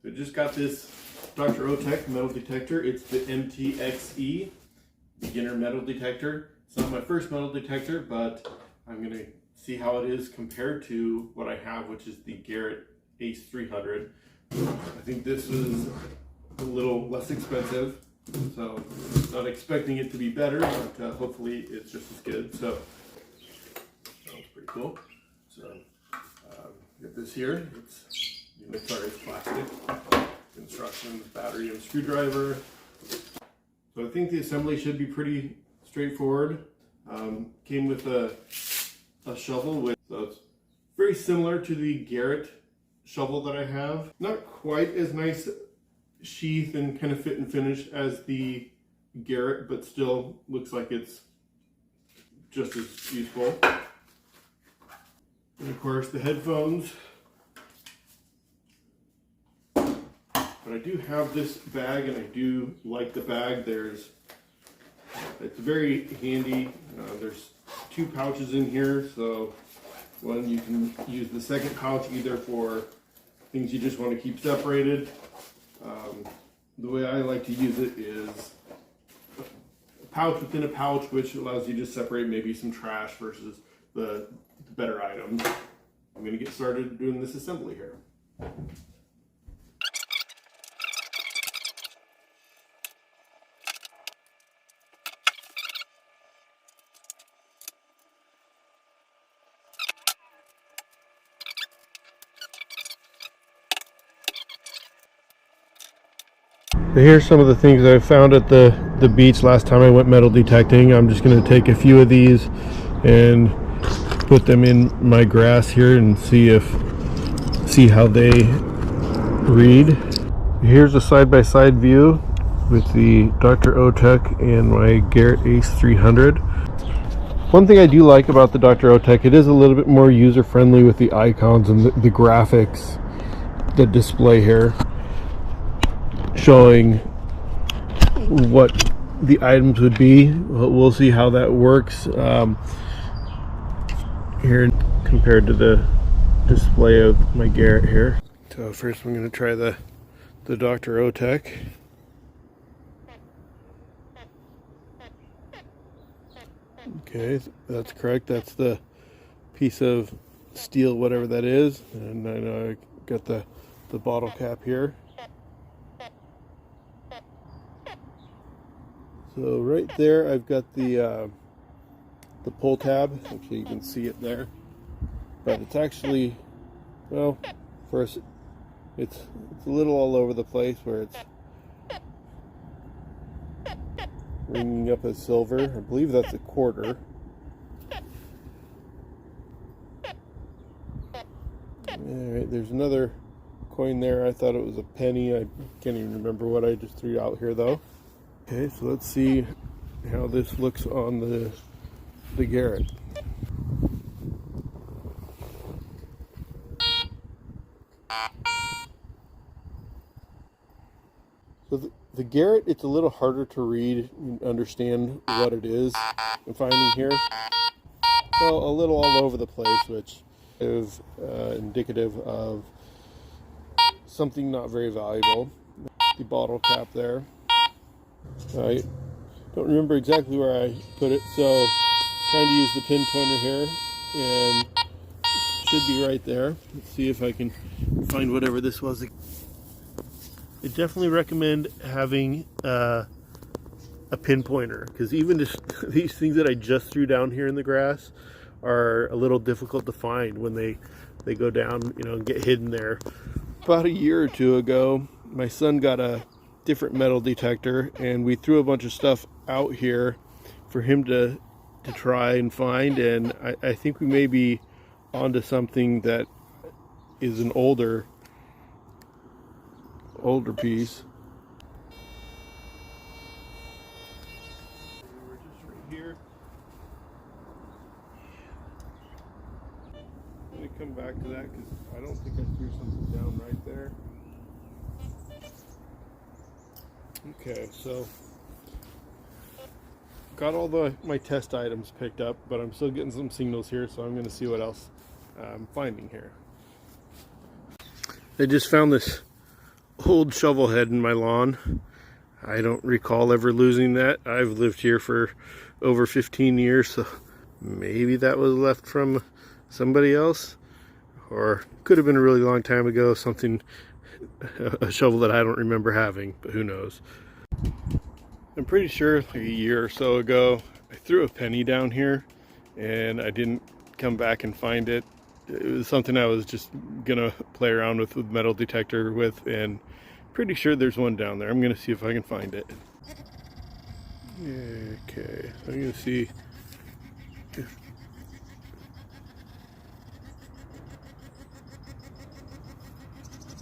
So I just got this Dr. Otek metal detector. It's the MTXE beginner metal detector. It's not my first metal detector, but I'm going to see how it is compared to what I have, which is the Garrett Ace 300. I think this is a little less expensive, so not expecting it to be better, but hopefully it's just as good. So that was pretty cool. So get this here. It's plastic. Instructions, battery and screwdriver. So I think the assembly should be pretty straightforward. Came with a shovel, so it's very similar to the Garrett shovel that I have. Not quite as nice sheath and kind of fit and finish as the Garrett, but still looks like it's just as useful. And of course the headphones. But I do have this bag, and I do like the bag. It's very handy. There's two pouches in here, so one, you can use the second pouch either for things you just want to keep separated. The way I like to use it is a pouch within a pouch, which allows you to separate maybe some trash versus the better items. I'm going to get started doing this assembly here. So here's some of the things I found at the beach last time I went metal detecting. I'm just going to take a few of these and put them in my grass here and see how they read. Here's a side-by-side view with the Dr. Otek and my Garrett Ace 300. One thing I do like about the Dr. Otek, it is a little bit more user-friendly with the icons and the graphics that display here, showing what the items would be. We'll see how that works here compared to the display of my Garrett here. So first I'm going to try the Dr. Otek. Okay, that's correct. That's the piece of steel, whatever that is. And I know I got the bottle cap here. So right there I've got the pull tab. Actually you can see it there. But it's actually, well, first it's a little all over the place where it's ringing up as silver. I believe that's a quarter. Alright, there's another coin there. I thought it was a penny. I can't even remember what I just threw out here though. Okay, so let's see how this looks on the Garrett. So the Garrett, it's a little harder to read and understand what it is I'm finding here. So a little all over the place, which is indicative of something not very valuable. The bottle cap there. I don't remember exactly where I put it, so trying to use the pinpointer here, and should be right there. Let's see if I can find whatever this was. I definitely recommend having a pinpointer, because even these things that I just threw down here in the grass are a little difficult to find when they go down, and get hidden there. About a year or two ago, my son got a different metal detector, and we threw a bunch of stuff out here for him to try and find, and I think we may be onto something that is an older piece. We're just right here. I'm going to come back to that because I don't think I threw something down right there. Okay, so got all my test items picked up, but I'm still getting some signals here, so I'm going to see what else I'm finding here. I just found this old shovel head in my lawn. I don't recall ever losing that. I've lived here for over 15 years, so maybe that was left from somebody else, or could have been a really long time ago, a shovel that I don't remember having, but who knows. I'm pretty sure like a year or so ago, I threw a penny down here and I didn't come back and find it. It was something I was just gonna play around with metal detector with, and pretty sure there's one down there. I'm gonna see if I can find it. Okay, so I'm gonna see if...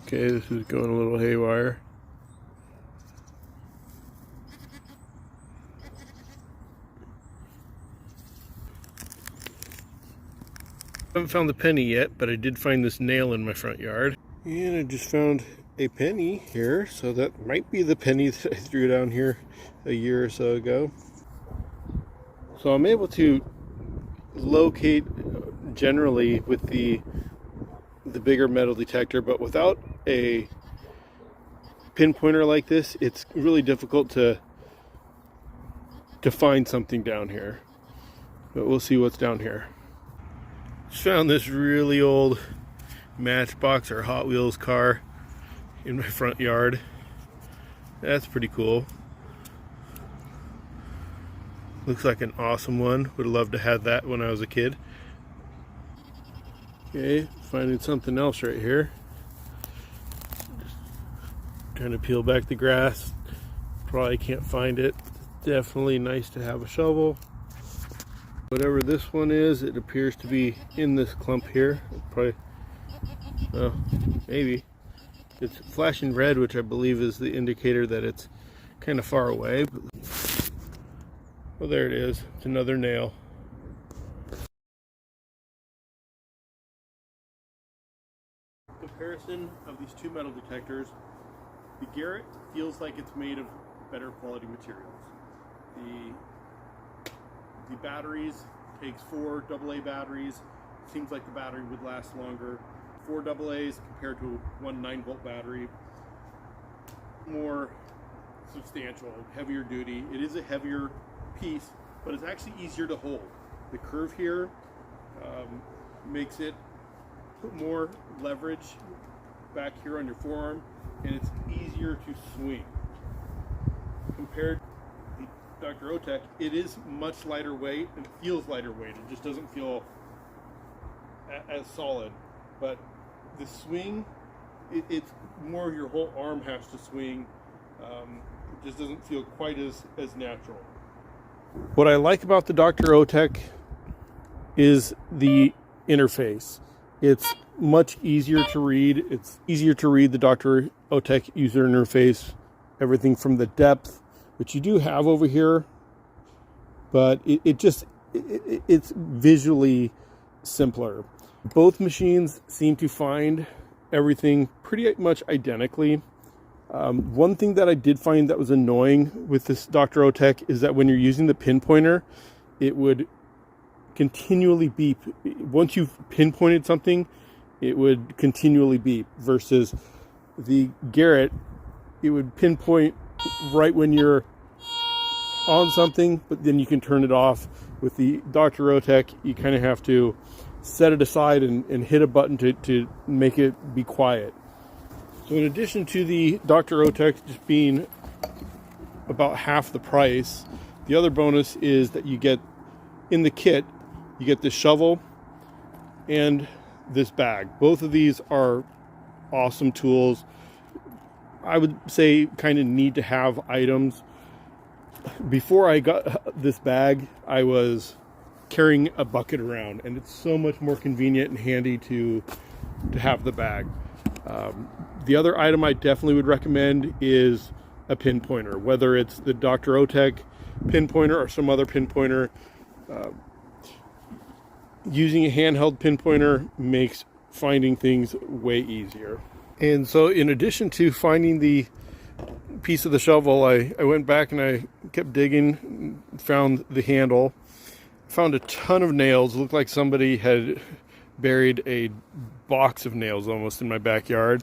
Okay, this is going a little haywire. I haven't found the penny yet, but I did find this nail in my front yard. And I just found a penny here, so that might be the penny that I threw down here a year or so ago. So I'm able to locate generally with the bigger metal detector, but without a pinpointer like this, it's really difficult to find something down here. But we'll see what's down here. Just found this really old Matchbox or Hot Wheels car in my front yard. That's pretty cool. Looks like an awesome one. Would have loved to have that when I was a kid. Okay, finding something else right here. Just trying to peel back the grass. Probably can't find it. Definitely nice to have a shovel. Whatever this one is, it appears to be in this clump here. Probably, oh, maybe. It's flashing red, which I believe is the indicator that it's kind of far away. Well, there it is. It's another nail. Comparison of these two metal detectors. The Garrett feels like it's made of better quality materials. The batteries takes 4 AA batteries. Seems like the battery would last longer. 4 AA's compared to one 9-volt battery. More substantial, heavier duty. It is a heavier piece, but it's actually easier to hold. The curve here makes it put more leverage back here on your forearm, and it's easier to swing. Compared to the Dr. Otek, it is much lighter weight and it feels lighter weight. It just doesn't feel as solid. But the swing, it's more your whole arm has to swing. It just doesn't feel quite as natural. What I like about the Dr. Otek is the interface. It's much easier to read. It's easier to read the Dr. Otek user interface. Everything from the depth, which you do have over here, but it's visually simpler. Both machines seem to find everything pretty much identically. One thing that I did find that was annoying with this Dr. Otek is that when you're using the pinpointer, it would continually beep. Once you've pinpointed something, it would continually beep, versus the Garrett, it would pinpoint right when you're on something, but then you can turn it off. With the Dr. Otek, you kind of have to set it aside and hit a button to make it be quiet. So in addition to the Dr. Otek just being about half the price, the other bonus is that you get in the kit, you get this shovel and this bag. Both of these are awesome tools. I would say kind of need to have items. Before I got this bag, I was carrying a bucket around, and it's so much more convenient and handy to have the bag. The other item I definitely would recommend is a pinpointer, whether it's the Dr. Otek pinpointer or some other pinpointer. Using a handheld pinpointer makes finding things way easier. And so in addition to finding the piece of the shovel, I went back and I kept digging, found the handle, found a ton of nails. It looked like somebody had buried a box of nails almost in my backyard.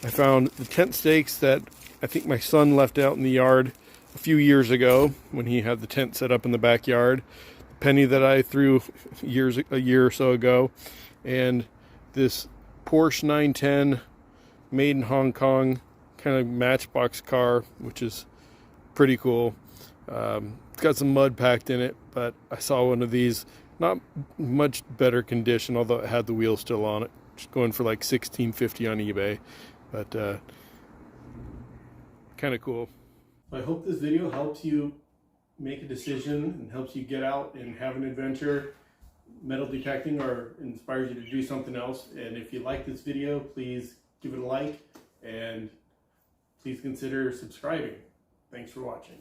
I found the tent stakes that I think my son left out in the yard a few years ago when he had the tent set up in the backyard. The penny that I threw a year or so ago, and this Porsche 910 made in Hong Kong kind of matchbox car, which is pretty cool. It's got some mud packed in it, but I saw one of these, not much better condition, although it had the wheel still on it. Just going for like $16.50 on eBay, but kind of cool. I hope this video helps you make a decision and helps you get out and have an adventure metal detecting, or inspires you to do something else. And if you like this video, please give it a like and please consider subscribing. Thanks for watching.